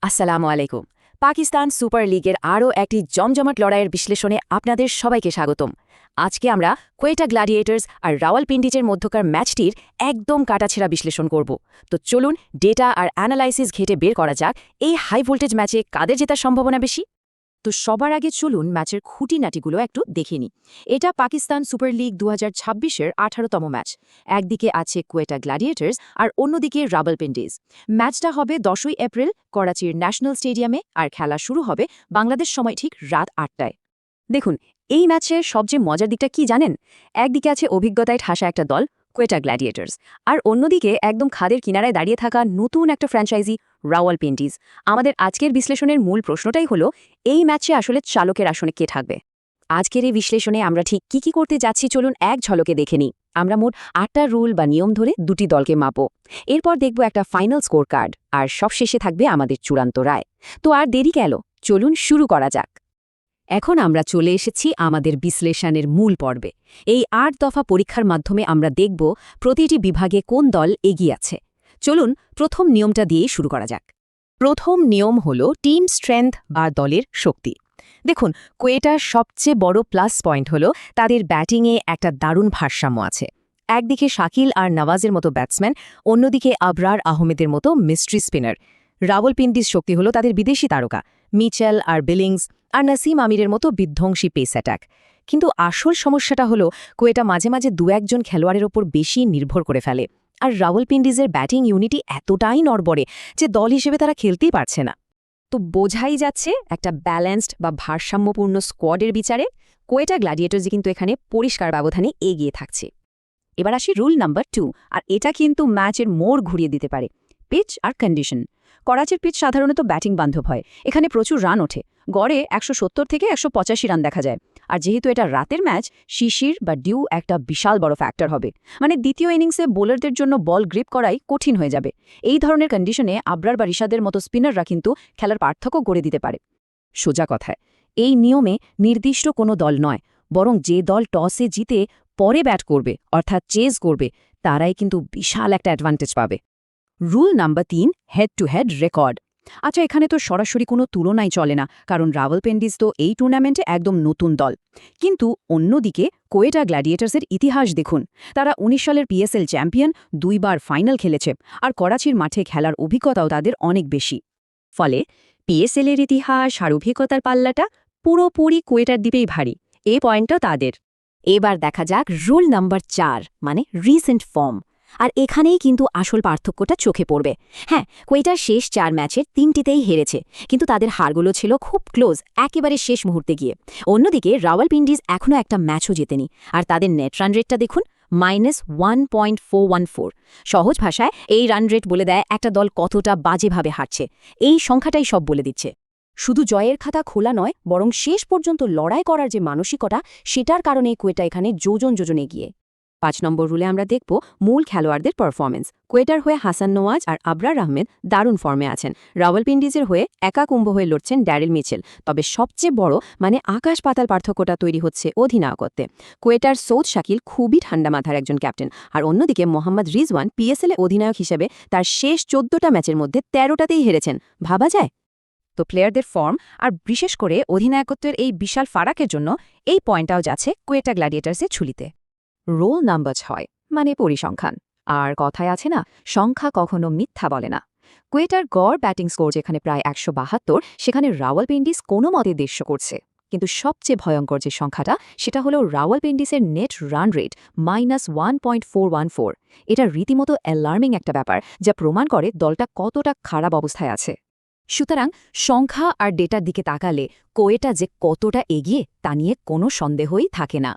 আসসালামু আলাইকুম। পাকিস্তান সুপার লিগের আরও একটি জমজমাট লড়াইয়ের বিশ্লেষণে আপনাদের সবাইকে স্বাগতম। আজকে আমরা কোয়েটা গ্ল্যাডিয়েটার্স আর রাওয়ালপিন্ডিজের মধ্যকার ম্যাচটির একদম কাটাছেঁড়া বিশ্লেষণ করব। তো চলুন ডেটা আর অ্যানালাইসিস ঘেটে বের করা যাক এই হাই ভোল্টেজ ম্যাচে কাদের জেতার সম্ভাবনা বেশি। তো সবার আগে চলুন ম্যাচের খুঁটিনাটিগুলো একটু দেখে নিই। এটা পাকিস্তান সুপার লিগ ২০২৬-এর ১৮তম ম্যাচ। একদিকে আছে কোয়েটা গ্ল্যাডিয়েটার্স আর অন্যদিকে রাওয়ালপিন্ডিজ। ম্যাচটা হবে ১০ই এপ্রিল করাচির ন্যাশনাল স্টেডিয়ামে, আর খেলা শুরু হবে বাংলাদেশ সময় ঠিক রাত ৮টায়। দেখুন, এই ম্যাচের সবচেয়ে মজার দিকটা কি জানেন? একদিকে আছে অভিজ্ঞতায় ঠাসা একটা দল কোয়েটা গ্ল্যাডিয়েটার্স, আর অন্যদিকে একদম খাদের কিনারায় দাঁড়িয়ে থাকা নতুন একটা ফ্র্যাঞ্চাইজি রাওয়ালপিন্ডিজ। আমাদের আজকের বিশ্লেষণের মূল প্রশ্নটাই হলো, এই ম্যাচে আসলে চালকের আসনে কে থাকবে? আজকের এই বিশ্লেষণে আমরা ঠিক কি করতে যাচ্ছি চলুন এক ঝলকে দেখে নিই। আমরা মোট ৮টা রুল বা নিয়ম ধরে দুটি দলকে মাপো। এরপর দেখব একটা ফাইনাল স্কোর কার্ড, আর সবশেষে থাকবে আমাদের চূড়ান্ত রায়। তো আর দেরি কেন, চলুন শুরু করা যাক। এখন আমরা চলে এসেছি আমাদের বিশ্লেষণের মূল পর্বে। এই ৮ দফা পরীক্ষার মাধ্যমে আমরা দেখব প্রতিটি বিভাগে কোন দল এগিয়ে আছে। চলুন প্রথম নিয়মটা দিয়ে শুরু করা যাক। প্রথম নিয়ম হল টিম স্ট্রেংথ বা দলের শক্তি। দেখুন, কোয়েটার সবচেয়ে বড় প্লাস পয়েন্ট হল তাদের ব্যাটিংয়ে একটা দারুণ ভারসাম্য আছে। একদিকে শাকিল আর নওয়াজের মতো ব্যাটসম্যান, অন্যদিকে আবরার আহমেদের মতো মিস্ট্রি স্পিনার। রাওয়ালপিন্ডিজ শক্তি হল তাদের বিদেশি তারকা মিচেল আর বিলিংস আর নাসিম আমিরের মতো বিধ্বংসী পেস অ্যাটাক। কিন্তু আসল সমস্যাটা হল কোয়েটা মাঝে মাঝে দু-একজন খেলোয়াড়ের ওপর বেশি নির্ভর করে ফেলে, আর রাওয়ালপিন্ডিজের ব্যাটিং ইউনিটি এতটাই নড়বড়ে যে দল হিসেবে তারা খেলতেই পারছে না। তো বোঝাই যাচ্ছে একটা ব্যালেন্সড বা ভারসাম্যপূর্ণ স্কোয়াডের বিচারে কোয়েটা গ্ল্যাডিয়েটার্সই কিন্তু এখানে পরিষ্কার ব্যবধানে এগিয়ে থাকছে। এবার আসি রুল নাম্বার ২, আর এটা কিন্তু ম্যাচের মোড় ঘুরিয়ে দিতে পারে। পিচ আর কন্ডিশন। করাচির পিচ সাধারণত ব্যাটিং বান্ধব হয়, এখানে প্রচুর রান ওঠে, গড়ে ১৭০ থেকে ১৮৫ রান দেখা যায়। আর যেহেতু এটা রাতের ম্যাচ, শিশির বা ডিউ একটা বিশাল বড় ফ্যাক্টর হবে। মানে দ্বিতীয় ইনিংসে বোলারদের জন্য বল গ্রিপ করাই কঠিন হয়ে যাবে। এই ধরনের কন্ডিশনে আবরার বা রিশাদের মতো স্পিনাররা কিন্তু খেলার পার্থক্য গড়ে দিতে পারে। সোজা কথায়, এই নিয়মে নির্দিষ্ট কোনো দল নয়, বরং যে দল টসে জিতে পরে ব্যাট করবে অর্থাৎ চেজ করবে, তারাই কিন্তু বিশাল একটা অ্যাডভান্টেজ পাবে। Rule number ৩, head to head record. আচ্ছা, এখানে তো সরাসরি কোনো তুলনাই চলে না, কারণ রাওয়ালপিন্ডিজ তো এই টুর্নামেন্টে একদম নতুন দল। কিন্তু অন্যদিকে কোয়েটা গ্ল্যাডিয়েটার্সের ইতিহাস দেখুন। তারা ১৯ সালের পিএসএল চ্যাম্পিয়ন, ২ বার ফাইনাল খেলেছে, আর করাচির মাঠে খেলার অভিজ্ঞতাও তাদের অনেক বেশি। ফলে পিএসএলের ইতিহাস আর অভিজ্ঞতার পাল্লাটা পুরোপুরি কোয়েটার দিকেই ভারী। এই পয়েন্টটা তাদের। এবার দেখা যাক রুল নাম্বার ৪, মানে রিসেন্ট ফর্ম। আর এখানেই কিন্তু আসল পার্থক্যটা চোখে পড়বে। হ্যাঁ, কোয়েটার শেষ ৪ ম্যাচের ৩টিতেই হেরেছে, কিন্তু তাদের হারগুলো ছিল খুব ক্লোজ, একেবারে শেষ মুহূর্তে গিয়ে। অন্যদিকে রাওয়ালপিন্ডিজ এখনও একটা ম্যাচও জেতেনি, আর তাদের নেট রান রেটটা দেখুন, -1.414। সহজ ভাষায় এই রান রেট বলে দেয় একটা দল কতটা বাজেভাবে হারছে। এই সংখ্যাটাই সব বলে দিচ্ছে। শুধু জয়ের খাতা খোলা নয়, বরং শেষ পর্যন্ত লড়াই করার যে মানসিকতা, সেটার কারণেই কোয়েটা এখানে যোজন এগিয়ে। ৫ নম্বর রুলে আমরা দেখব মূল খেলোয়াড়দের পারফরমেন্স। কোয়েটার হয়ে হাসান নওয়াজ আর আবরার আহমেদ দারুণ ফর্মে আছেন। রাওয়ালপিন্ডিজের হয়ে একা কুম্ভ হয়ে লড়ছেন ড্যারিল মিচেল। তবে সবচেয়ে বড়, মানে আকাশ পাতাল পার্থক্যটা তৈরি হচ্ছে অধিনায়কত্বে। কোয়েটার সৌদ শাকিল খুবই ঠান্ডা মাথার একজন ক্যাপ্টেন, আর অন্যদিকে মোহাম্মদ রিজওয়ান পিএসএলে অধিনায়ক হিসেবে তার শেষ ১৪টা ম্যাচের মধ্যে ১৩টাতেই হেরেছেন। ভাবা যায়? তো প্লেয়ারদের ফর্ম আর বিশেষ করে অধিনায়কত্বের এই বিশাল ফারাকের জন্য এই পয়েন্টটাও যাচ্ছে কোয়েটা গ্ল্যাডিয়েটার্সের ঝুলিতে। রোল নাম্বার ৬, মানে পরিসংখ্যান। আর কথায় আছে না, সংখ্যা কখনো মিথ্যা বলে না। কোয়েটার গড় ব্যাটিং স্কোর যেখানে প্রায় ১৭২, সেখানে রাওয়ালপিন্ডিজ কোনো মতে ১৫০ করছে। কিন্তু সবচেয়ে ভয়ঙ্কর যে সংখ্যাটা, সেটা হলো রাওয়ালপিন্ডিজের নেট রান রেট -1.414। এটা রীতিমতো অ্যালার্মিং একটা ব্যাপার, যা প্রমাণ করে দলটা কতটা খারাপ অবস্থায় আছে। সুতরাং সংখ্যা আর ডেটার দিকে তাকালে কোয়েটা যে কতটা এগিয়ে তা নিয়ে কোনো সন্দেহই থাকে না।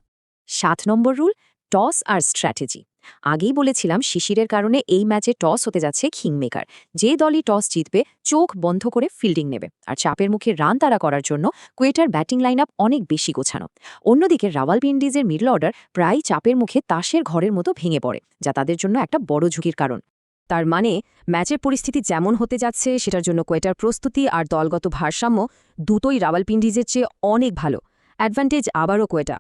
৭ নম্বর রুল, টস আর স্ট্র্যাটেজি। আগেই বলেছিলাম শিশিরের কারণে এই ম্যাচে টস হতে যাচ্ছে কিংমেকার। যে দলই টস জিতবে চোখ বন্ধ করে ফিল্ডিং নেবে, আর চাপের মুখে রান তাড়া করার জন্য কোয়েটার ব্যাটিং লাইন আপ অনেক বেশি গোছানো। অন্যদিকে রাওয়ালপিন্ডিজের মিডল অর্ডার প্রায় চাপের মুখে তাসের ঘরের মতো ভেঙে পড়ে, যা তাদের জন্য একটা বড় ঝুঁকির কারণ। তার মানে ম্যাচের পরিস্থিতি যেমন হতে যাচ্ছে, সেটার জন্য কোয়েটার প্রস্তুতি আর দলগত ভারসাম্য দুটোই রাওয়ালপিন্ডিজের চেয়ে অনেক ভালো। অ্যাডভান্টেজ আবারও কোয়েটা।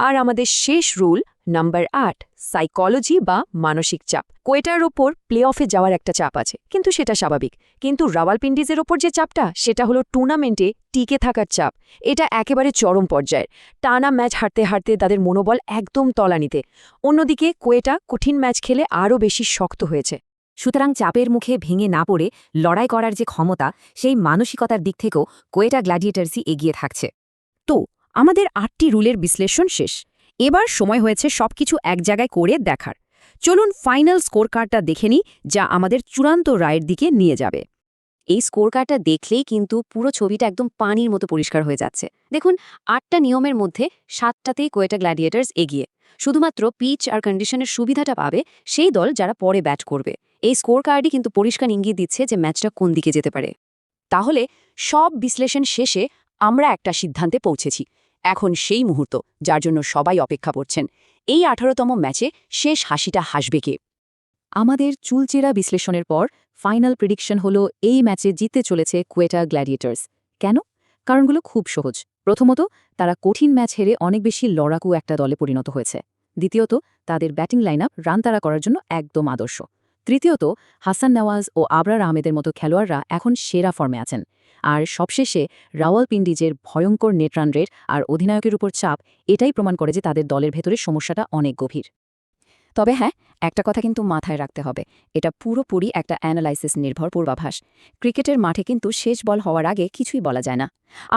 আর আমাদের শেষ রুল, নাম্বার ৮ সাইকোলজি বা মানসিক চাপ। কোয়েটার ওপর প্লে অফে যাওয়ার একটা চাপ আছে, কিন্তু সেটা স্বাভাবিক। কিন্তু রাওয়ালপিন্ডিজের ওপর যে চাপটা, সেটা হলো টুর্নামেন্টে টিকে থাকার চাপ। এটা একেবারে চরম পর্যায়ের। টানা ম্যাচ হারতে হারতে তাদের মনোবল একদম তলানিতে। অন্যদিকে কোয়েটা কঠিন ম্যাচ খেলে আরও বেশি শক্ত হয়েছে। সুতরাং চাপের মুখে ভেঙে না পড়ে লড়াই করার যে ক্ষমতা, সেই মানসিকতার দিক থেকেও কোয়েটা গ্ল্যাডিয়েটার্সই এগিয়ে থাকছে। তো আমাদের ৮টি রুলের বিশ্লেষণ শেষ। এবার সময় হয়েছে সবকিছু এক জায়গায় করে দেখার। চলুন ফাইনাল স্কোর কার্ডটা দেখে নিই, যা আমাদের চূড়ান্ত রায়ের দিকে নিয়ে যাবে। এই স্কোর কার্ডটা দেখলেই কিন্তু পুরো ছবিটা একদম পানির মতো পরিষ্কার হয়ে যাচ্ছে। দেখুন, ৮টা নিয়মের মধ্যে ৭টাতেই কোয়েটা গ্ল্যাডিয়েটার্স এগিয়ে। শুধুমাত্র পিচ আর কন্ডিশনের সুবিধাটা পাবে সেই দল যারা পরে ব্যাট করবে। এই স্কোর কার্ডই কিন্তু পরিষ্কার ইঙ্গিত দিচ্ছে যে ম্যাচটা কোন দিকে যেতে পারে। তাহলে সব বিশ্লেষণ শেষে আমরা একটা সিদ্ধান্তে পৌঁছেছি। এখন সেই মুহূর্ত, যার জন্য সবাই অপেক্ষা করছেন। এই ১৮তম ম্যাচে শেষ হাসিটা হাসবে কে? আমাদের চুলচেরা বিশ্লেষণের পর ফাইনাল প্রেডিকশন হলো এই ম্যাচে জিততে চলেছে কোয়েটা গ্ল্যাডিয়েটার্স। কেন? কারণগুলো খুব সহজ। প্রথমত, তারা কঠিন ম্যাচ হেরে অনেক বেশি লড়াকু একটা দলে পরিণত হয়েছে। দ্বিতীয়ত, তাদের ব্যাটিং লাইন আপ রান তাড়া করার জন্য একদম আদর্শ। তৃতীয়ত, হাসান নওয়াজ ও আবরার আহমেদের মতো খেলোয়াড়রা এখন সেরা ফর্মে আছেন। আর সবশেষে রাওয়ালপিন্ডিজের ভয়ঙ্কর নেট রান রেট আর অধিনায়কের উপর চাপ এটাই প্রমাণ করে যে তাদের দলের ভেতরে সমস্যাটা অনেক গভীর। তবে হ্যাঁ, একটা কথা কিন্তু মাথায় রাখতে হবে, এটা পুরোপুরি একটা অ্যানালাইসিস নির্ভর পূর্বাভাস। ক্রিকেটের মাঠে কিন্তু শেষ বল হওয়ার আগে কিছুই বলা যায় না।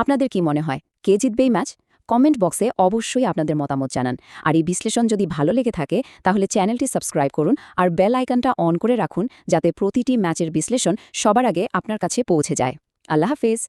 আপনাদের কি মনে হয়, কে জিতবে এই ম্যাচ? কমেন্ট বক্সে অবশ্যই আপনাদের মতামত জানান। আর এই বিশ্লেষণ যদি ভালো লেগে থাকে, তাহলে চ্যানেলটি সাবস্ক্রাইব করুন আর বেল আইকনটা অন করে রাখুন, যাতে প্রতিটি ম্যাচের বিশ্লেষণ সবার আগে আপনার কাছে পৌঁছে যায়। আল্লাহ হাফেজ।